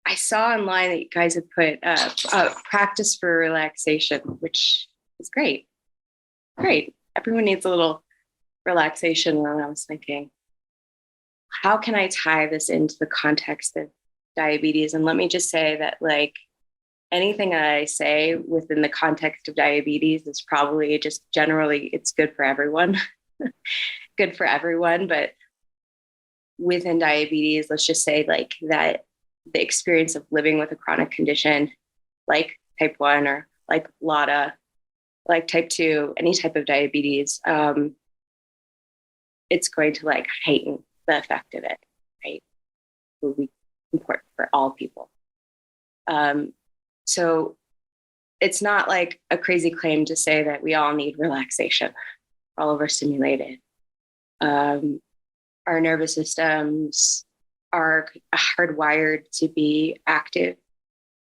I saw online that you guys had put practice for relaxation, which is great. Great. Everyone needs a little relaxation. And I was thinking, how can I tie this into the context of diabetes? And let me just say that, like, anything I say within the context of diabetes is probably just generally, it's good for everyone, good for everyone. But within diabetes, let's just say like that the experience of living with a chronic condition like type 1 or like LADA, like type 2, any type of diabetes, it's going to like heighten the effect of it, right? It will be important for all people. So it's not like a crazy claim to say that we all need relaxation. We're all overstimulated. Our nervous systems are hardwired to be active,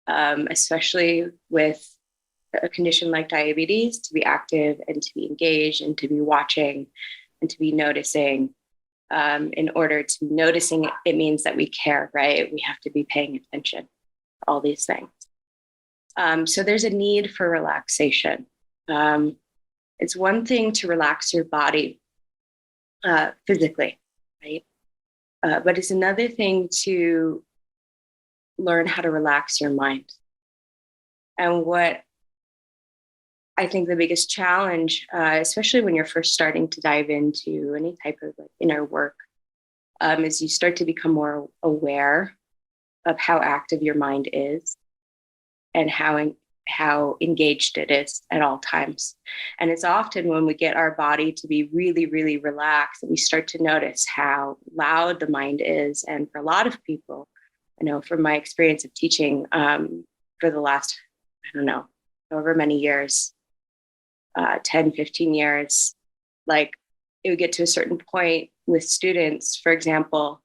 especially with a condition like diabetes, to be active and to be engaged and to be watching and to be noticing. In order to be noticing, it means that we care, right? We have to be paying attention to all these things. So there's a need for relaxation. It's one thing to relax your body physically, right? But it's another thing to learn how to relax your mind. And what I think the biggest challenge, especially when you're first starting to dive into any type of like inner work, is you start to become more aware of how active your mind is and how engaged it is at all times. And it's often when we get our body to be really, really relaxed that we start to notice how loud the mind is. And for a lot of people, I know from my experience of teaching for the last, I don't know, however many years, 10, 15 years, like it would get to a certain point with students, for example,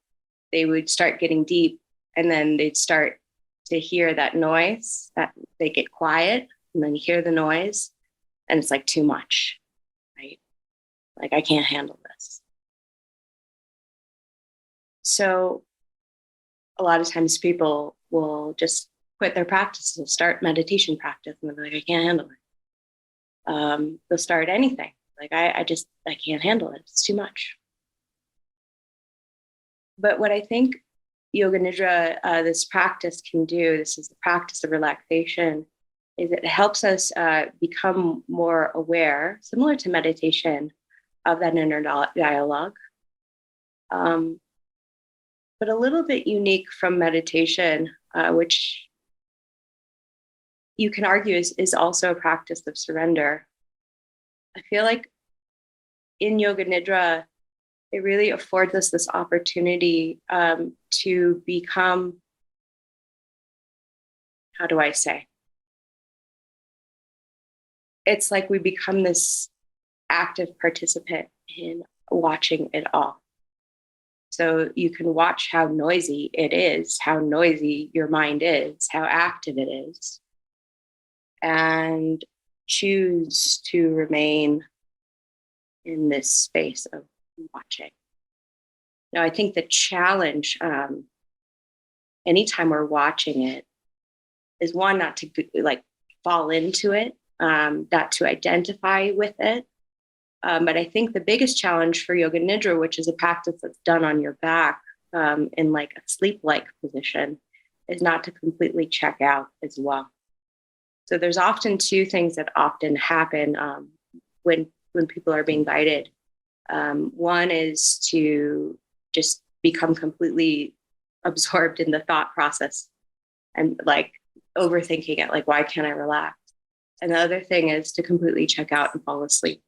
they would start getting deep and then they'd start to hear that noise, that they get quiet and then you hear the noise and it's like too much, right? Like I can't handle this. So a lot of times people will just quit their practice and start meditation practice and they're like, I can't handle it. They'll start anything. Like I can't handle it. It's too much. But what I think Yoga Nidra, this practice can do, this is the practice of relaxation, is it helps us become more aware, similar to meditation, of that inner dialogue. But a little bit unique from meditation, which you can argue is also a practice of surrender. I feel like in Yoga Nidra, it really affords us this opportunity to become, how do I say? It's like we become this active participant in watching it all. So you can watch how noisy it is, how noisy your mind is, how active it is, and choose to remain in this space of watching. Now, I think the challenge, anytime we're watching it, is one, not to like fall into it, not to identify with it. But I think the biggest challenge for Yoga Nidra, which is a practice that's done on your back in like a sleep-like position, is not to completely check out as well. So there's often two things that often happen when people are being guided. One is to just become completely absorbed in the thought process and like overthinking it, like, why can't I relax? And the other thing is to completely check out and fall asleep.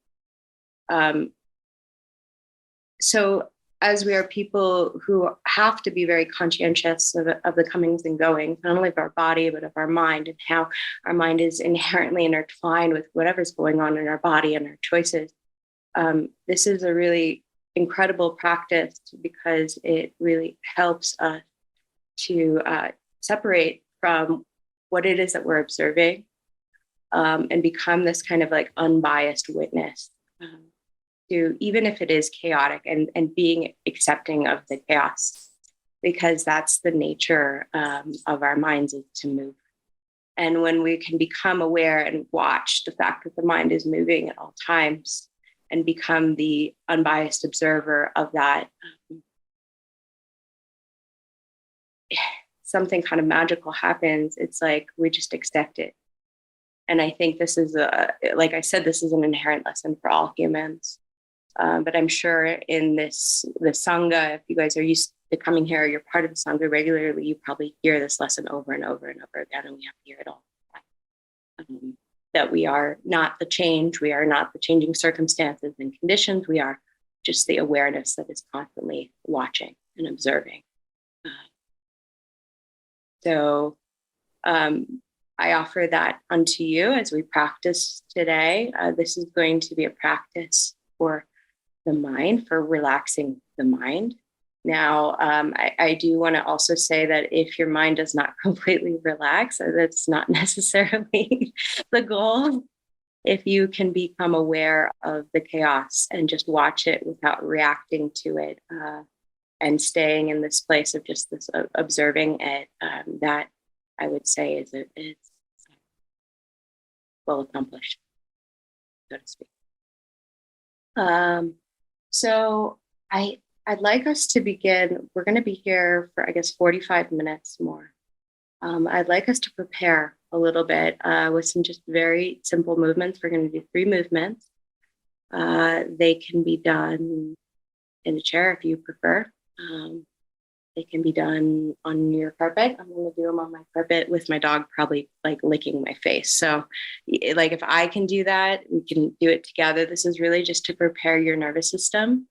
So as we are people who have to be very conscientious of the comings and goings, not only of our body, but of our mind, and how our mind is inherently intertwined with whatever's going on in our body and our choices. This is a really incredible practice because it really helps us to separate from what it is that we're observing and become this kind of like unbiased witness to, even if it is chaotic, and being accepting of the chaos. because that's the nature of our minds, is to move. And when we can become aware and watch the fact that the mind is moving at all times and become the unbiased observer of that, something kind of magical happens. It's like we just accept it. And I think this is like I said, this is an inherent lesson for all humans. But I'm sure in the Sangha, if you guys are used to coming here, you're part of the Sangha regularly, you probably hear this lesson over and over and over again, and we have to hear it all the time. That we are not the change, we are not the changing circumstances and conditions, we are just the awareness that is constantly watching and observing. So I offer that unto you as we practice today. This is going to be a practice for the mind, for relaxing the mind. Now, I do want to also say that if your mind does not completely relax, that's not necessarily the goal. If you can become aware of the chaos and just watch it without reacting to it, and staying in this place of just this observing it, that I would say is well accomplished, so to speak. So I'd like us to begin. We're going to be here for, I guess, 45 minutes more. I'd like us to prepare a little bit with some just very simple movements. We're going to do 3 movements. They can be done in a chair if you prefer. They can be done on your carpet. I'm going to do them on my carpet with my dog probably like licking my face. So like if I can do that, we can do it together. This is really just to prepare your nervous system,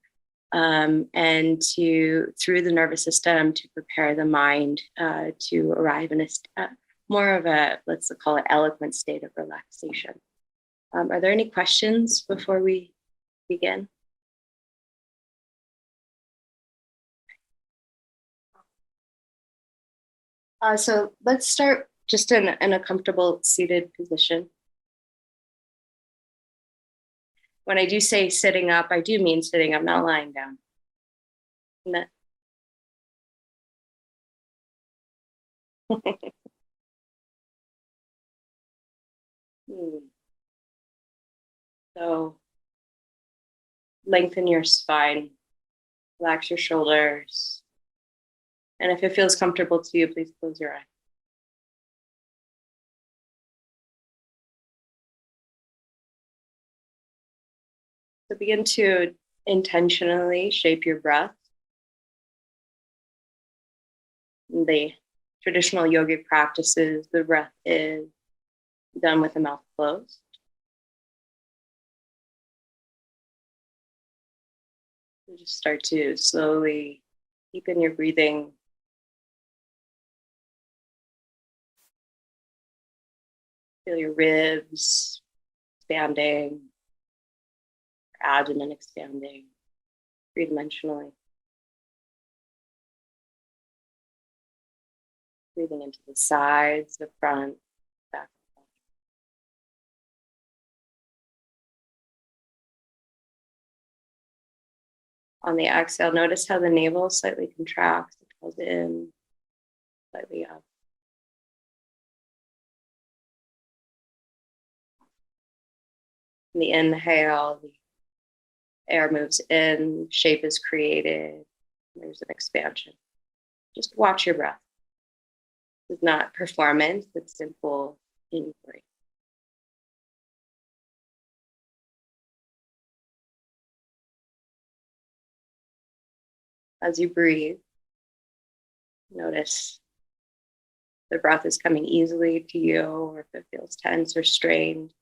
and through the nervous system to prepare the mind to arrive in a more of a, let's call it, eloquent state of relaxation. Are there any questions before we begin? So let's start just in a comfortable seated position. When I do say sitting up, I do mean sitting up, not lying down. So lengthen your spine, relax your shoulders. And if it feels comfortable to you, please close your eyes. So begin to intentionally shape your breath. In the traditional yogic practices, the breath is done with the mouth closed. You just start to slowly deepen your breathing. Feel your ribs expanding, abdomen expanding, 3-dimensionally. Breathing into the sides, the front, back. On the exhale, notice how the navel slightly contracts, it goes in, slightly up. In the inhale, the air moves in, shape is created, there's an expansion. Just watch your breath. It's not performance, it's simple inquiry. As you breathe, notice the breath is coming easily to you, or if it feels tense or strained.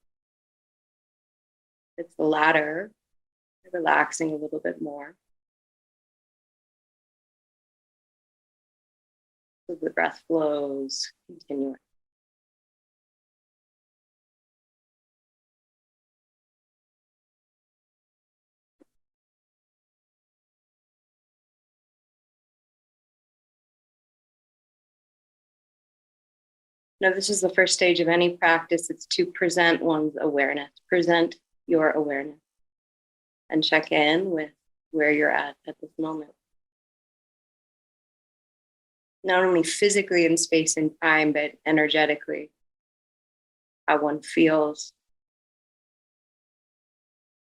It's the latter, relaxing a little bit more. So the breath flows, continuing. Now, this is the first stage of any practice. It's to present one's awareness, present your awareness, and check in with where you're at this moment. not only physically in space and time, but energetically, how one feels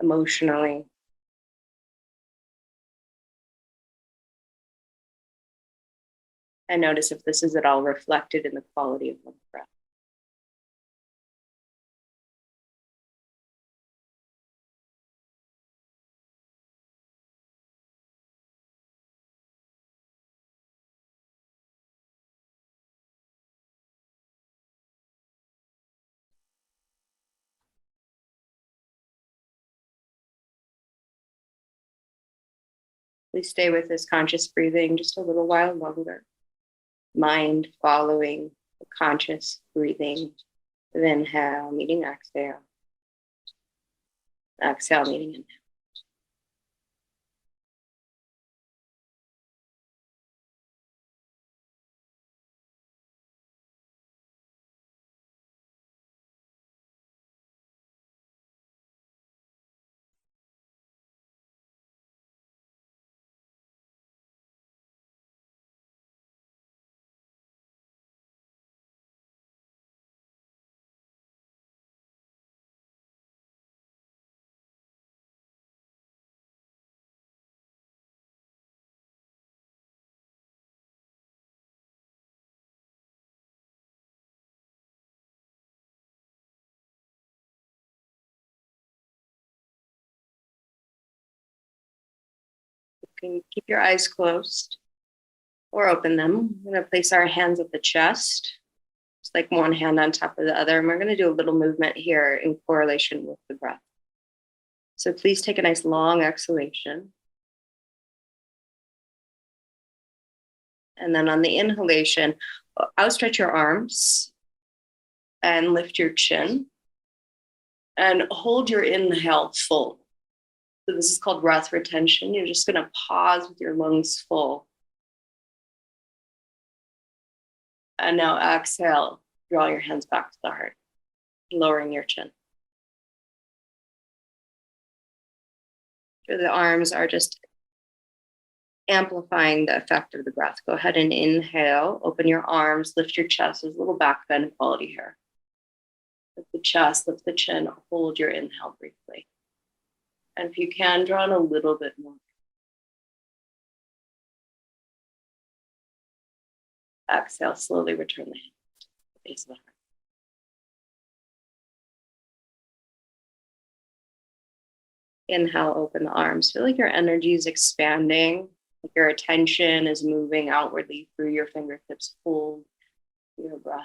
emotionally. And notice if this is at all reflected in the quality of one's breath. Please stay with this conscious breathing just a little while longer. Mind following the conscious breathing of inhale, meeting exhale. Exhale, meeting inhale. You can keep your eyes closed or open them. We're going to place our hands at the chest, just like one hand on top of the other. And we're going to do a little movement here in correlation with the breath. So please take a nice long exhalation. And then on the inhalation, outstretch your arms and lift your chin and hold your inhale full. So this is called breath retention. You're just going to pause with your lungs full. And now exhale, draw your hands back to the heart, lowering your chin. The arms are just amplifying the effect of the breath. Go ahead and inhale, open your arms, lift your chest. There's a little back bend quality here. Lift the chest, lift the chin, hold your inhale briefly. And if you can, draw in a little bit more. Exhale, slowly return the hand to the base of the heart. Inhale, open the arms. Feel like your energy is expanding, like your attention is moving outwardly through your fingertips. Hold your breath.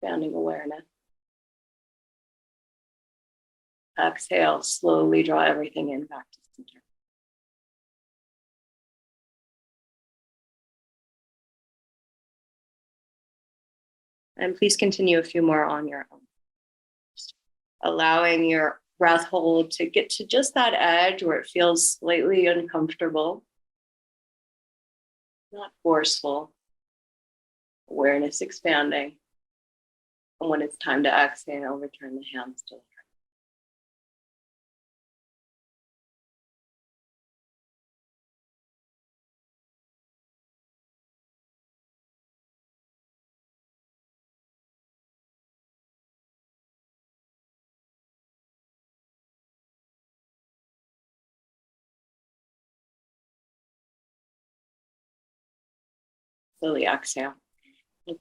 Expanding awareness. Exhale, slowly draw everything in back to center. And please continue a few more on your own. Just allowing your breath hold to get to just that edge where it feels slightly uncomfortable, not forceful. Awareness expanding. And when it's time to exhale, return the hands to the heart. Slowly exhale.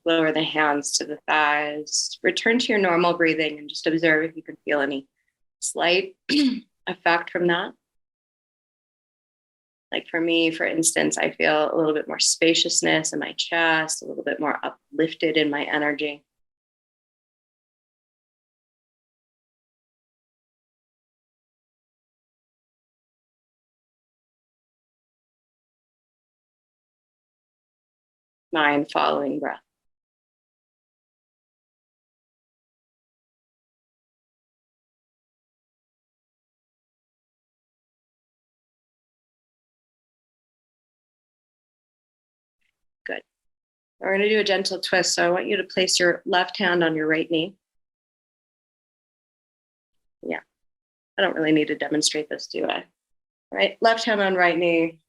Lower the hands to the thighs. Return to your normal breathing and just observe if you can feel any slight effect from that. Like for me, for instance, I feel a little bit more spaciousness in my chest, a little bit more uplifted in my energy. Mind following breath. Good. We're going to do a gentle twist. So I want you to place your left hand on your right knee. Yeah. I don't really need to demonstrate this, do I? All right. Left hand on right knee.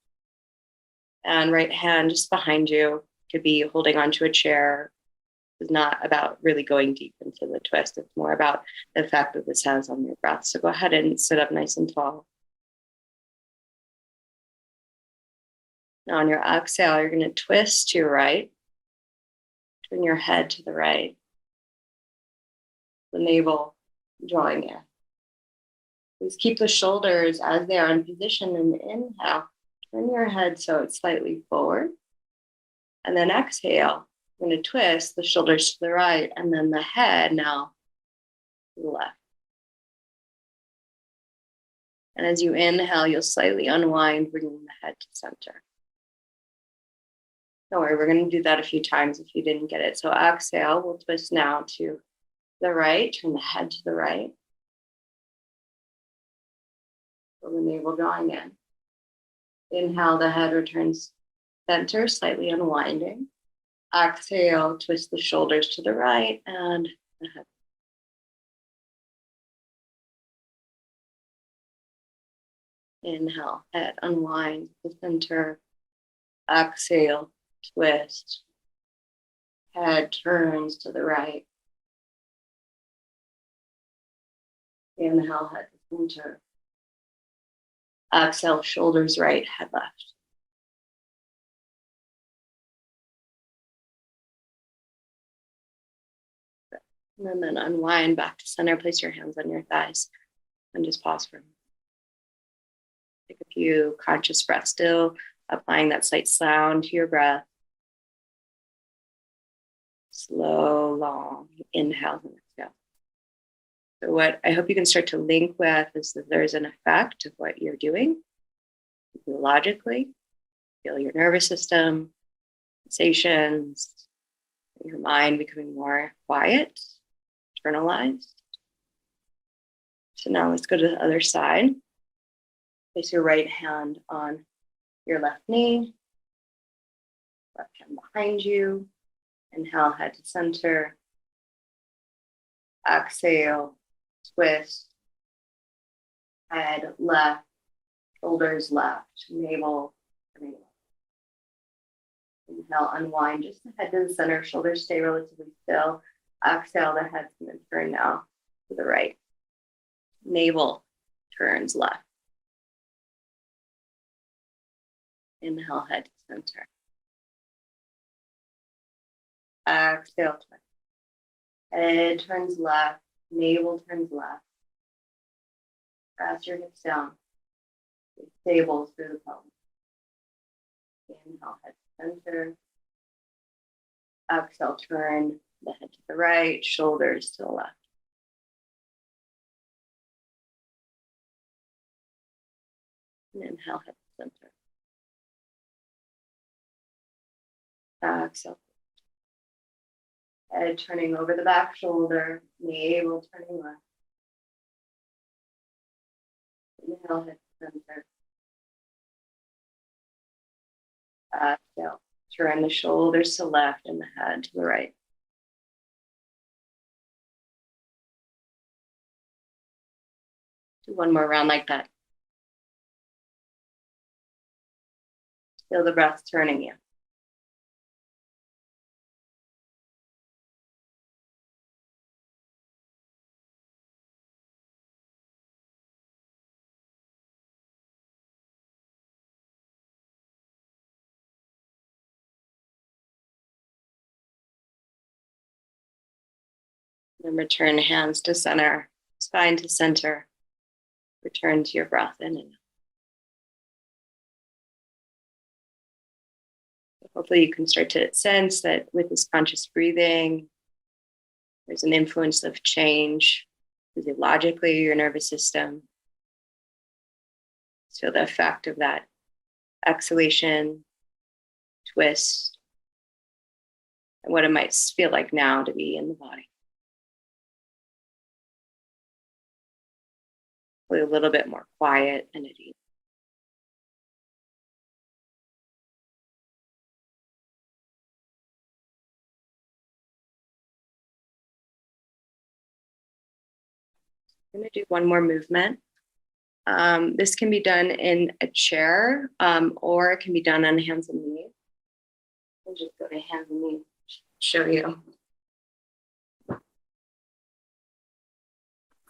And right hand just behind you, could be holding onto a chair. It's not about really going deep into the twist. It's more about the effect that this has on your breath. So go ahead and sit up nice and tall. Now on your exhale, you're going to twist to your right. Turn your head to the right. The navel drawing in. Please keep the shoulders as they are in position. And inhale, turn your head so it's slightly forward. And then exhale, you're going to twist the shoulders to the right and then the head now to the left. And as you inhale, you'll slightly unwind, bringing the head to center. Don't worry, we're going to do that a few times if you didn't get it. So exhale, we'll twist now to the right, turn the head to the right. Feel the navel drawing in. Inhale, the head returns center, slightly unwinding. Exhale, twist the shoulders to the right and the head. Inhale, head unwind the center. Exhale, twist. Head turns to the right. Inhale, head to center. Exhale, shoulders right, head left. And then unwind back to center. Place your hands on your thighs and just pause for a minute. Take a few conscious breaths, still applying that slight sound to your breath. Slow, long inhale and exhale. So what I hope you can start to link with is that there's an effect of what you're doing physiologically. Feel your nervous system, sensations, your mind becoming more quiet, internalized. So now let's go to the other side. Place your right hand on your left knee, left hand behind you. Inhale, head to center. Exhale, twist. Head left, shoulders left, navel turning left. Inhale, unwind just the head to the center, shoulders stay relatively still. Exhale, the head's going to turn now to the right. Navel turns left. Inhale, head to center. Exhale, twist. Head turns left, navel turns left. Press your hips down. Stable through the pelvis. Inhale, head to center. Exhale, turn the head to the right, shoulders to the left. And inhale, head to center. Exhale. Head turning over the back shoulder, navel turning left. Inhale, head to center. Exhale, turn the shoulders to left and the head to the right. Do one more round like that. Feel the breath turning you. Then return hands to center, spine to center. Return to your breath in and out. Hopefully you can start to sense that with this conscious breathing, there's an influence of change physiologically, your nervous system. So the effect of that exhalation, twist, and what it might feel like now to be in the body. With a little bit more quiet and at ease. I'm going to do one more movement. This can be done in a chair, or it can be done on hands and knees. I'll just go to hands and knees, show you.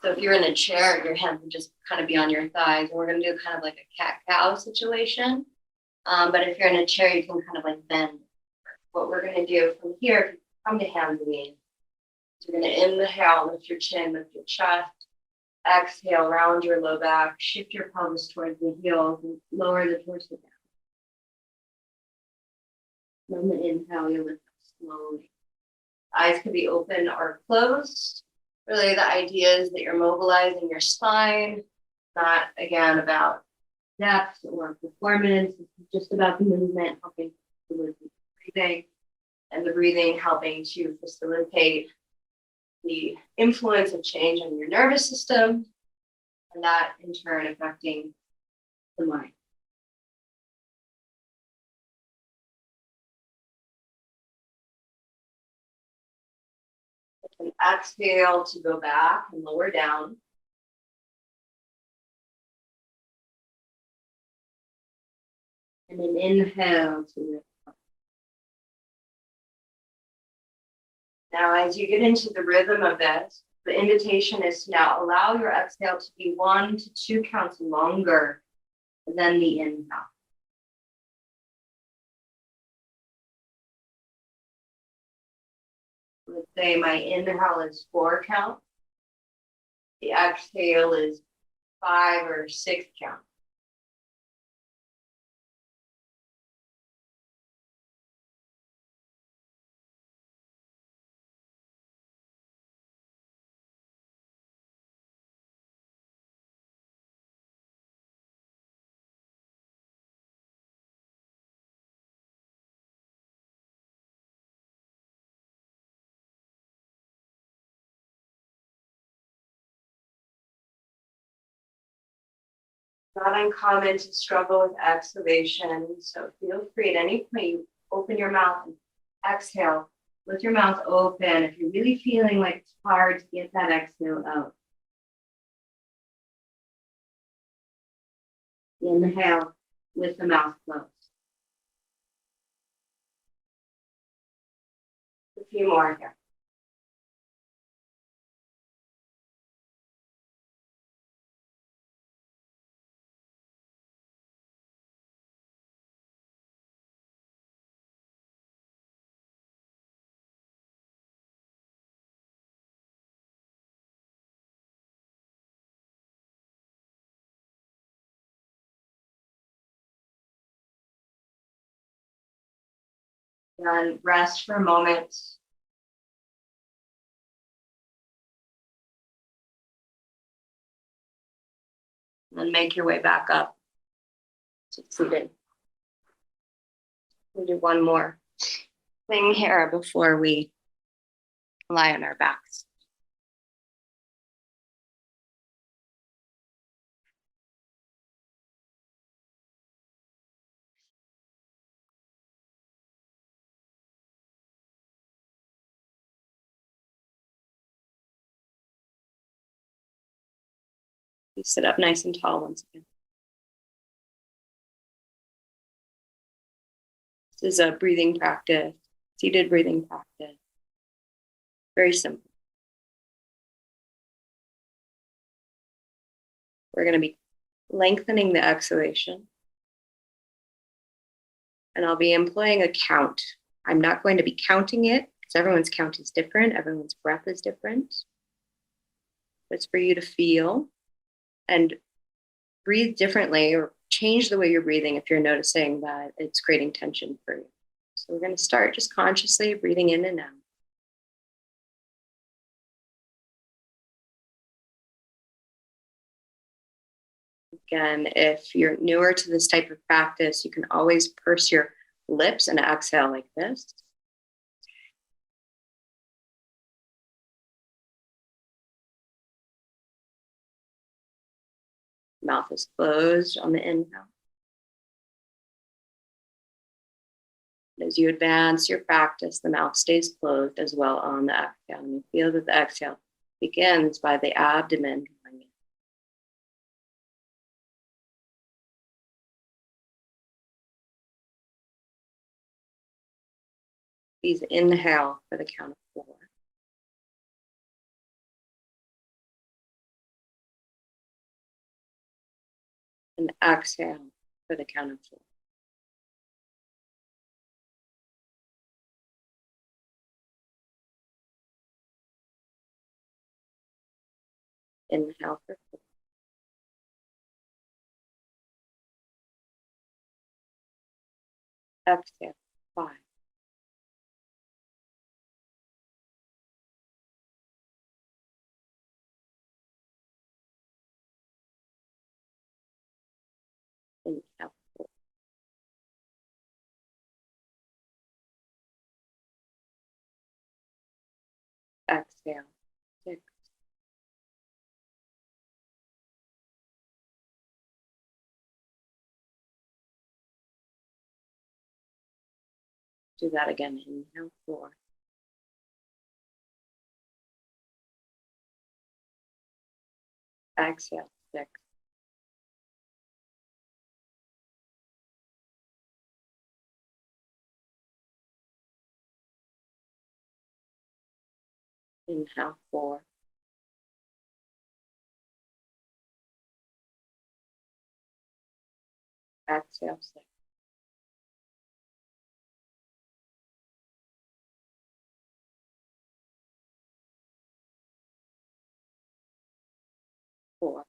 So if you're in a chair, your hands would just kind of be on your thighs. And we're going to do kind of like a cat-cow situation. But if you're in a chair, you can kind of like bend. What we're going to do from here, come to hands and knees. So you're going to inhale, lift your chin, lift your chest. Exhale, round your low back, shift your pelvis towards the heels, and lower the torso down. On the inhale, you lift up slowly. Eyes can be open or closed. Really, the idea is that you're mobilizing your spine, not, again, about depth or performance. It's just about the movement helping facilitate breathing, and the breathing helping to facilitate the influence of change on your nervous system, and that in turn affecting the mind. And exhale to go back and lower down. And then inhale to lift up. Now, as you get into the rhythm of this, the invitation is to now allow your exhale to be 1 to 2 counts longer than the inhale. Let's say my inhale is 4 counts. The exhale is 5 or 6 counts. Not uncommon to struggle with exhalation, so feel free at any point you open your mouth and exhale with your mouth open if you're really feeling like it's hard to get that exhale out. Inhale with the mouth closed. A few more here. Then rest for a moment. And make your way back up to seated. We'll do one more thing here before we lie on our backs. You sit up nice and tall once again. This is a breathing practice, seated breathing practice. Very simple. We're going to be lengthening the exhalation. And I'll be employing a count. I'm not going to be counting it because everyone's count is different. Everyone's breath is different. It's for you to feel and breathe differently or change the way you're breathing if you're noticing that it's creating tension for you. So we're going to start just consciously breathing in and out. Again, if you're newer to this type of practice, you can always purse your lips and exhale like this. Mouth is closed on the inhale. As you advance your practice, the mouth stays closed as well on the exhale. And you feel that the exhale begins by the abdomen going in. Please inhale for the count of 4. And exhale for the count of 4. Inhale for 4. Exhale, 5. Inhale, 4. Exhale, 6. Do that again. Inhale, 4. Exhale, 6. Inhale, 4. Exhale, 6. Four.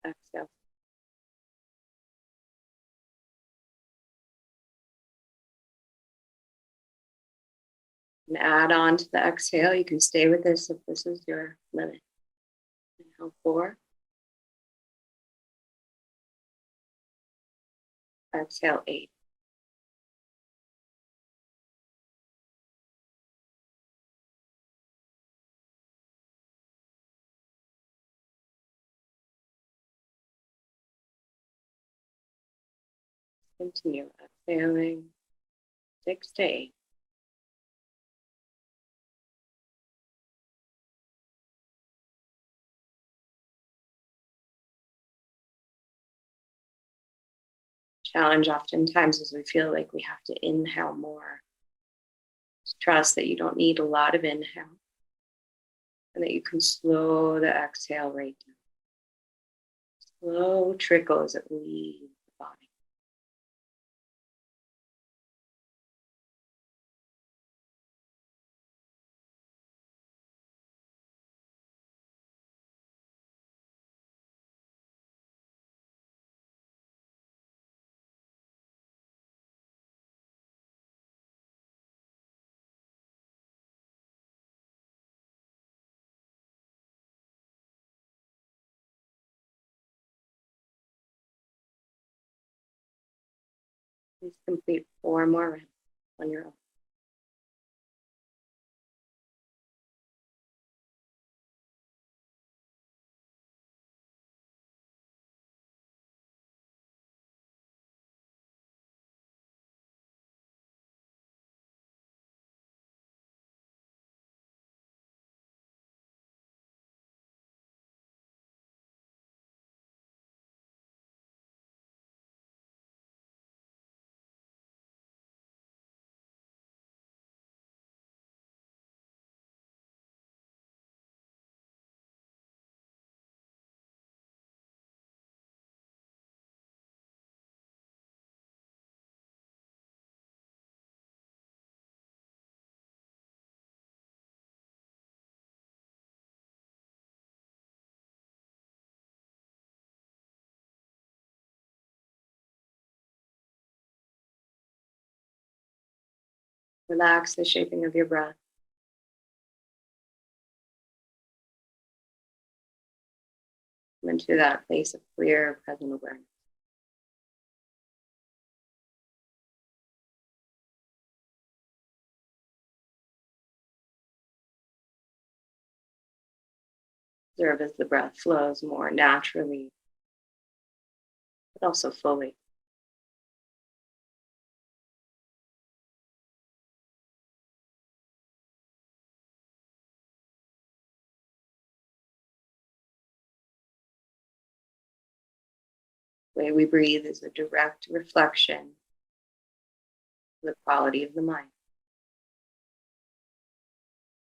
Exhale. And add on to the exhale. You can stay with this if this is your limit. Inhale, 4. Exhale, 8. Continue exhaling. 6 to 8. Challenge oftentimes is we feel like we have to inhale more. Just trust that you don't need a lot of inhale and that you can slow the exhale right down. Slow trickle as it leaves the body. Please complete 4 more rounds on your own. Relax the shaping of your breath. Come into that place of clear, present awareness. Observe as the breath flows more naturally, but also fully. The way we breathe is a direct reflection of the quality of the mind.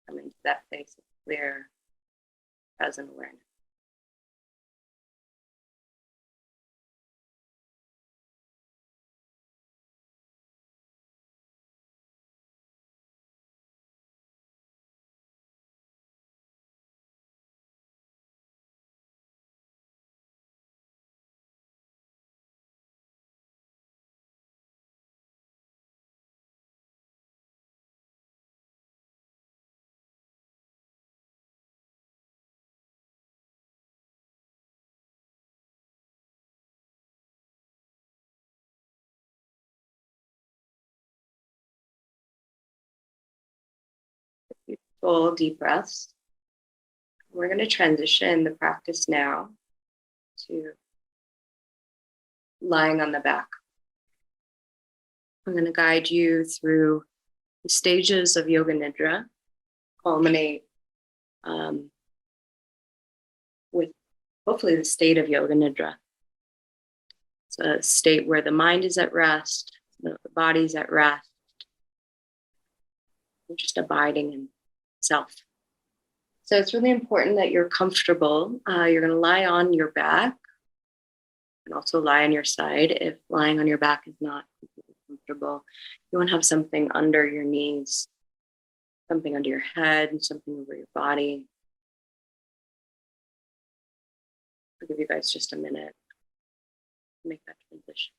Coming to that place of clear, present awareness. Full deep breaths. We're going to transition the practice now to lying on the back. I'm going to guide you through the stages of Yoga Nidra, culminate with hopefully the state of Yoga Nidra. It's a state where the mind is at rest, the body's at rest, we're just abiding in self. So it's really important that you're comfortable. You're going to lie on your back and also lie on your side if lying on your back is not completely comfortable. You want to have something under your knees, something under your head, something over your body. I'll give you guys just a minute to make that transition.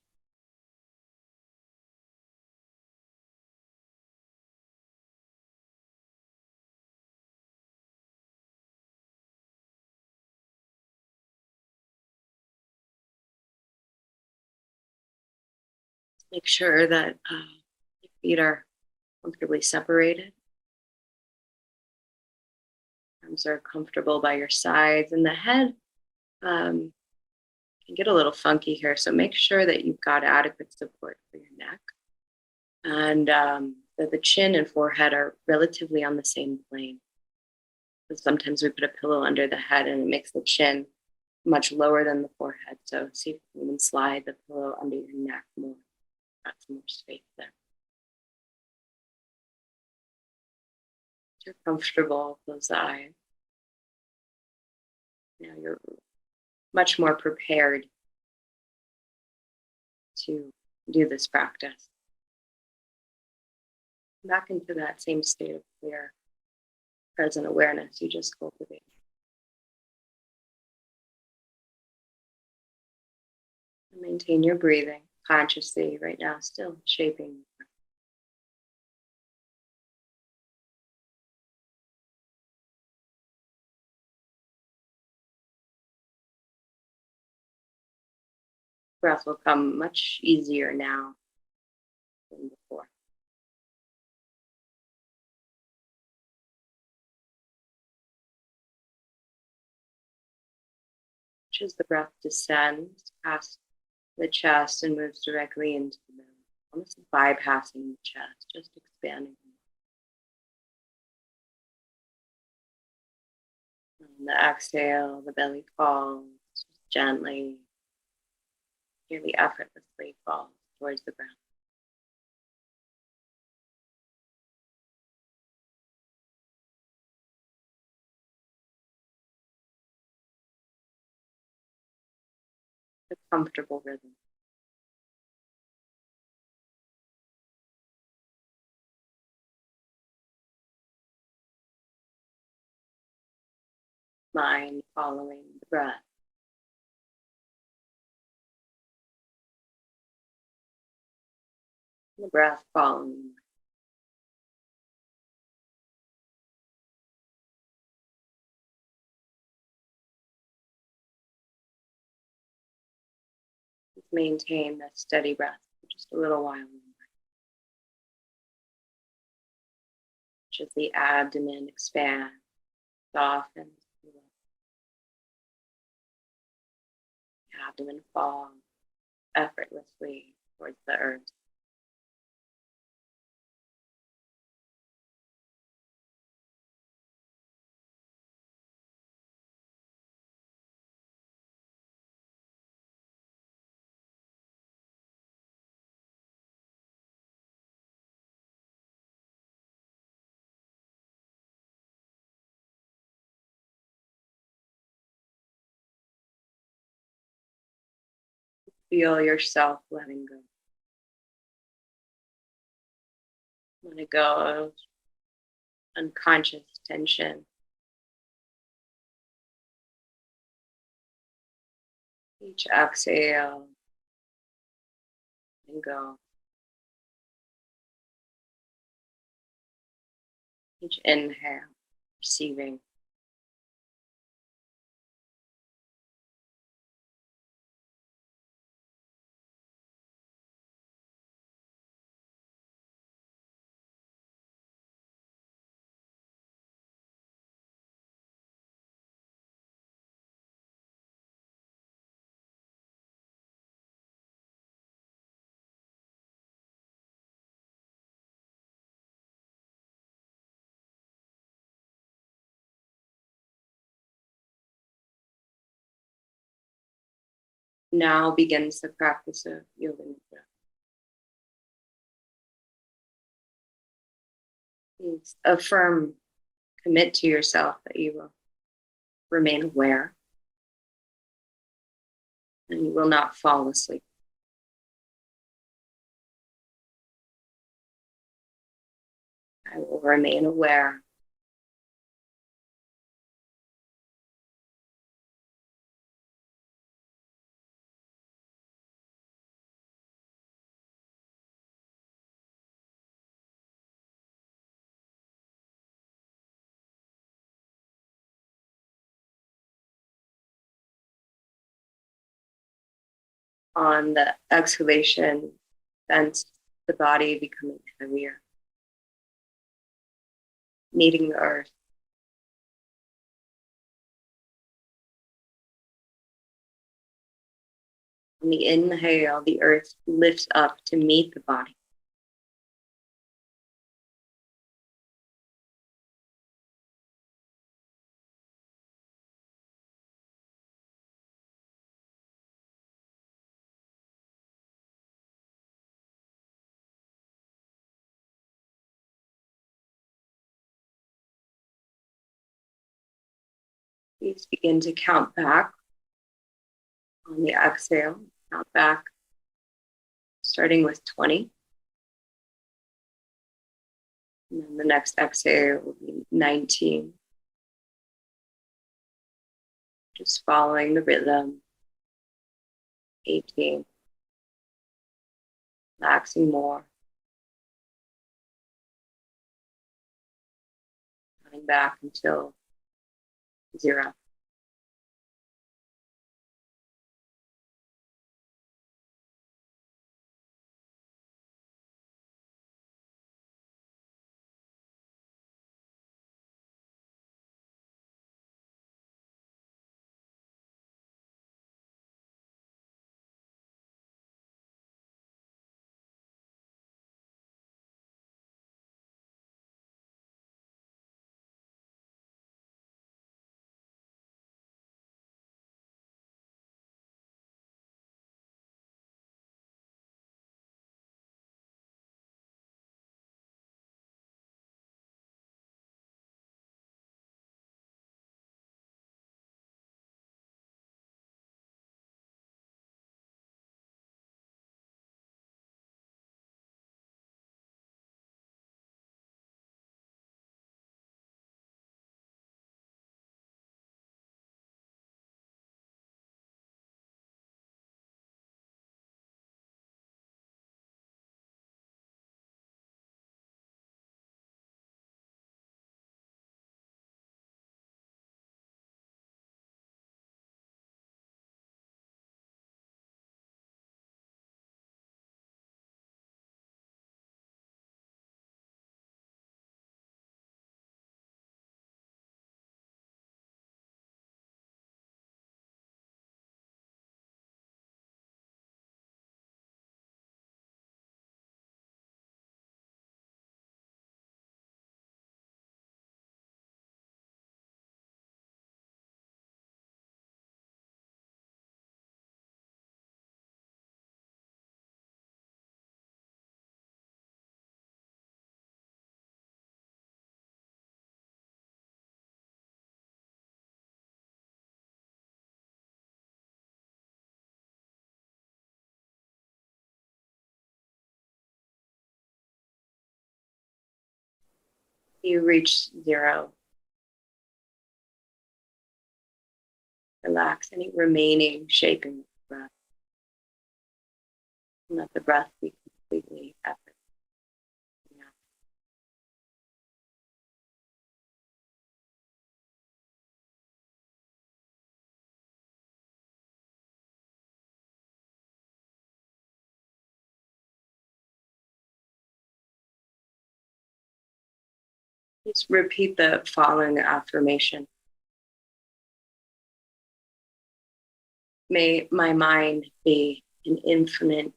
Make sure that your feet are comfortably separated. Arms are comfortable by your sides, and the head can get a little funky here. So make sure that you've got adequate support for your neck, and that the chin and forehead are relatively on the same plane. Because sometimes we put a pillow under the head and it makes the chin much lower than the forehead. So see if you can slide the pillow under your neck more. Got some more space there. If you're comfortable, close the eyes. Now you're much more prepared to do this practice. Back into that same state of clear, present awareness you just cultivated. And maintain your breathing consciously right now, still shaping. Breath will come much easier now than before. As the breath descends past the chest and moves directly into the belly, almost bypassing the chest, just expanding. On the exhale, the belly falls gently, nearly effortlessly falls towards the ground. A comfortable rhythm. Mind following the breath. The breath following. Just maintain that steady breath for just a little while. As the abdomen expands, softens. Abdomen falls effortlessly towards the earth. Feel yourself letting go. Let it go of unconscious tension. Each exhale and go. Each inhale, receiving. Now begins the practice of yoga nidra. Please affirm, commit to yourself that you will remain aware and you will not fall asleep. I will remain aware. On the exhalation, sense the body becoming heavier, meeting the earth. On the inhale, the earth lifts up to meet the body. Please begin to count back on the exhale. Count back, starting with 20. And then the next exhale will be 19. Just following the rhythm. 18. Relaxing more. Coming back until 0. You reach zero. Relax any remaining shaping breath. And let the breath be completely effortless. Just repeat the following affirmation. May my mind be an infinite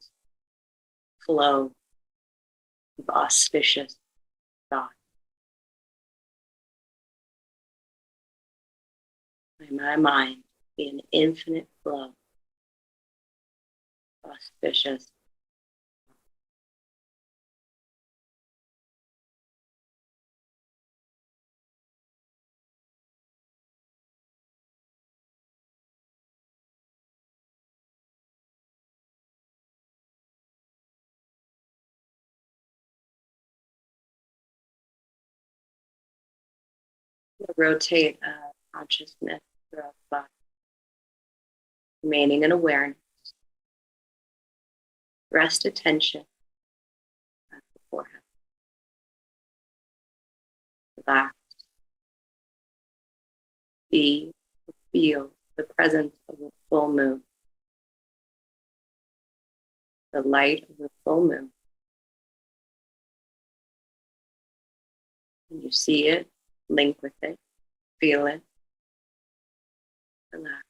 flow of auspicious thought. May my mind be an infinite flow of auspicious. Rotate consciousness throughout the body, remaining in awareness. Rest attention at the forehead. Relax. Be or feel the presence of the full moon, the light of the full moon. When you see it, link with it, feel it, relax.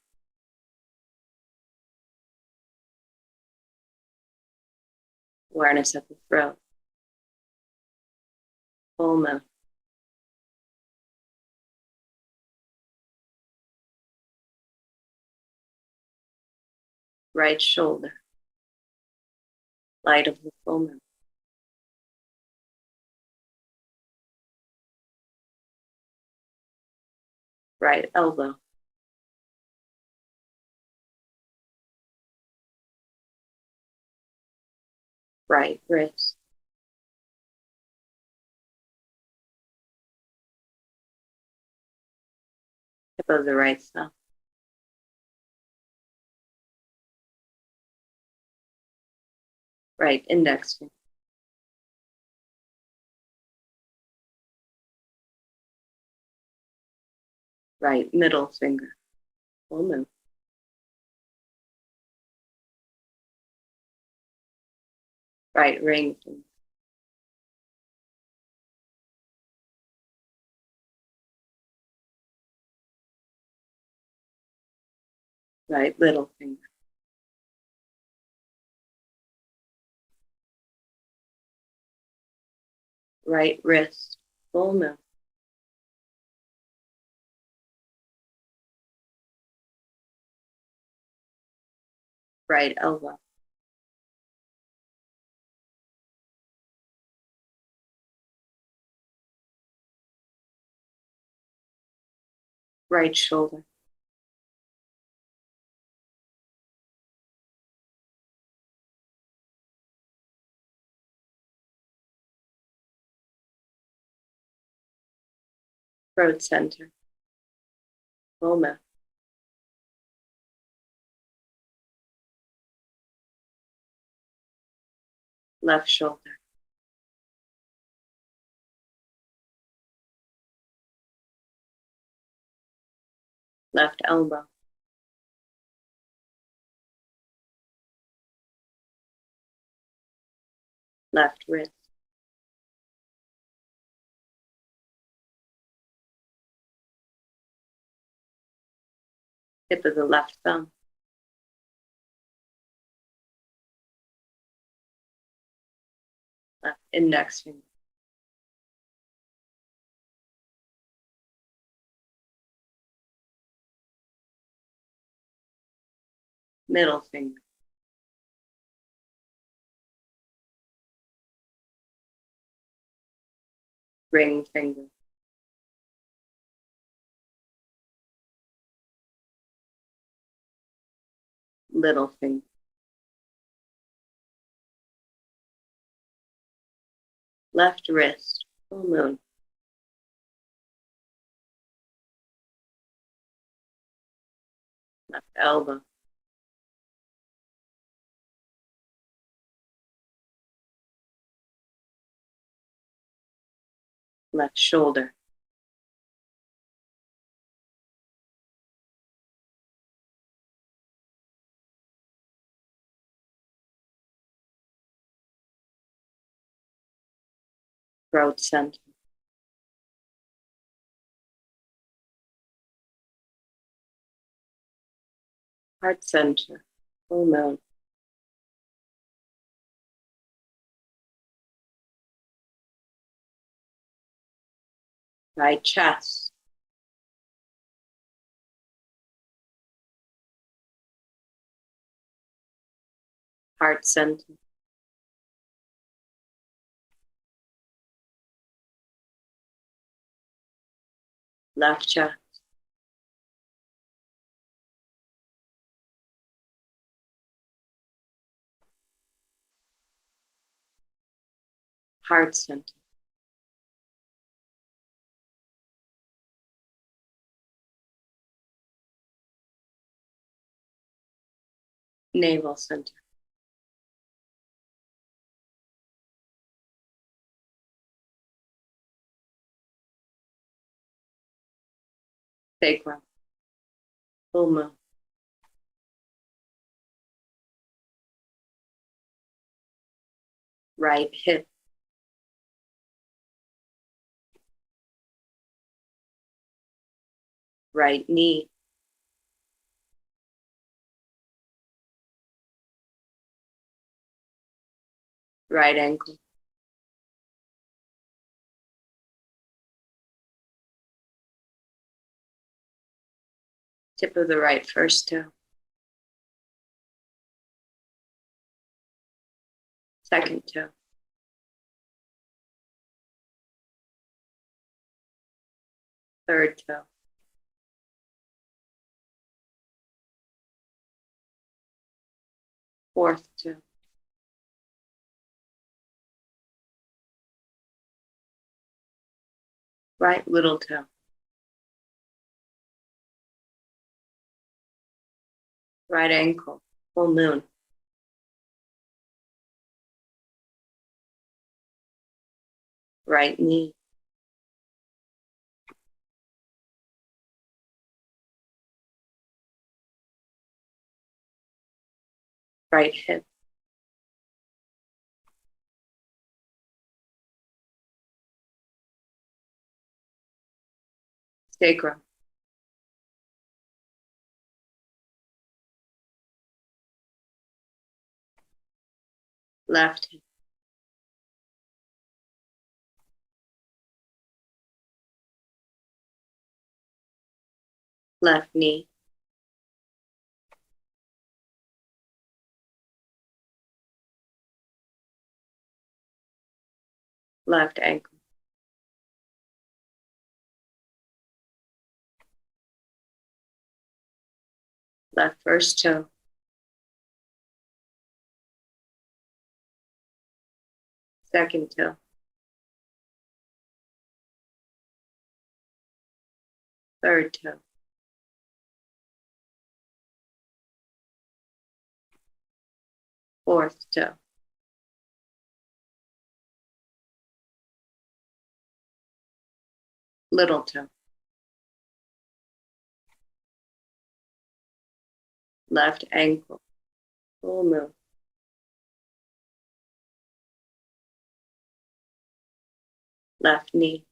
Awareness of the throat, full moon. Right shoulder, light of the full moon. Right elbow, right wrist, tip of the right thumb. Right index finger. Right middle finger, full moon. Right ring finger. Right little finger. Right wrist, full moon. Right elbow. Right shoulder. Throat center, full moon. Left shoulder. Left elbow. Left wrist. Tip of the left thumb. Left index finger. Middle finger. Ring finger. Little finger. Left wrist, full moon. left elbow, left shoulder, throat center, heart center, full moon, right chest, heart center, left chest, heart center, navel center, sacrum, full moon, right hip, right knee, right ankle, tip of the right first toe, second toe, third toe, fourth toe, right little toe, right ankle, full moon, right knee, right hip, sacrum, left hip, left knee, left ankle, left first toe, second toe, third toe, fourth toe, little toe, left ankle, full moon, left knee,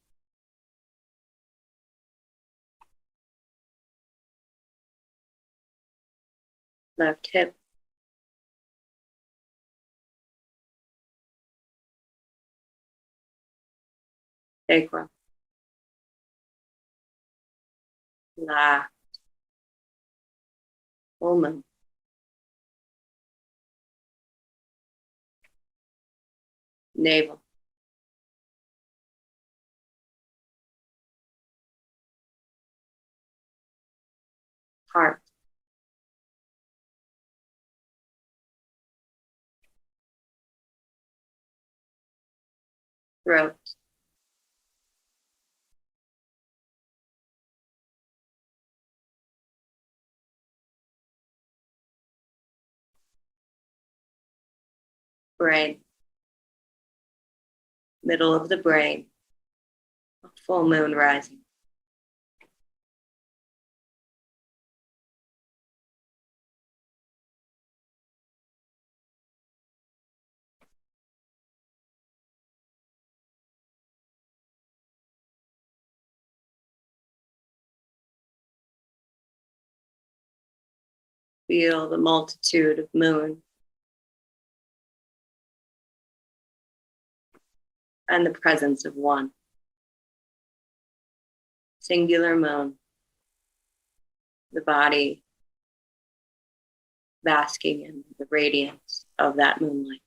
left hip, sacrum, left, full moon, navel, heart, throat, brain, middle of the brain, a full moon rising. Feel the multitude of moons and the presence of one singular moon, the body basking in the radiance of that moonlight.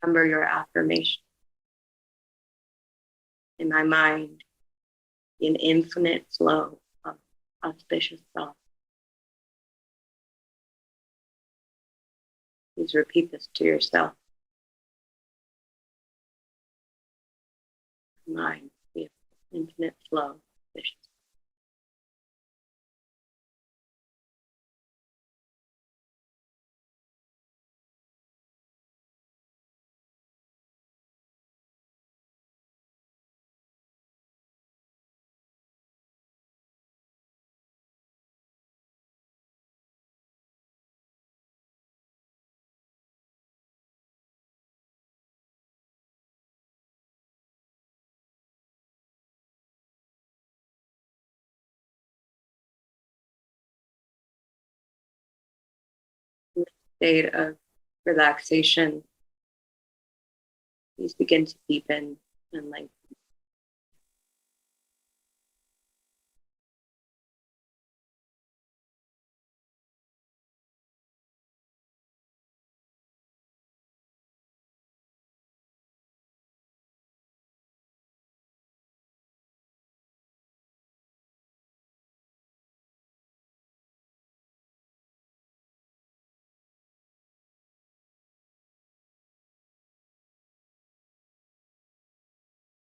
Remember your affirmation. In my mind, an infinite flow of auspicious thoughts. Please repeat this to yourself. Mind, the infinite flow of auspicious. state of relaxation, these begin to deepen and lengthen.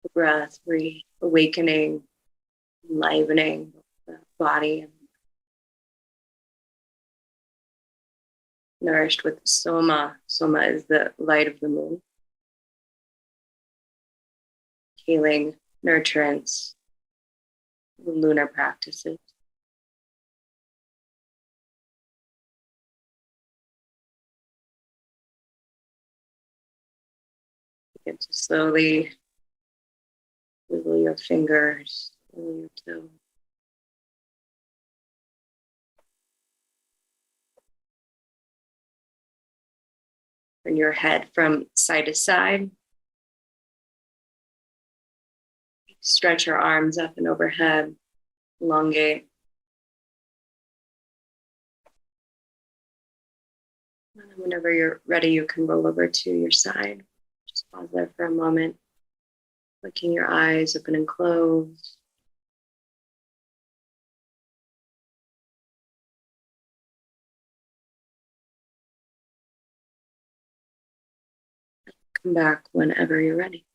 The breath, reawakening, enlivening the body, nourished with soma. Soma is the light of the moon, healing, nurturance, lunar practices. Begin to slowly wiggle your fingers, wiggle your toes. Turn your head from side to side. Stretch your arms up and overhead. Elongate. And whenever you're ready, you can roll over to your side. Just pause there for a moment. Looking your eyes open and closed. Come back whenever you're ready.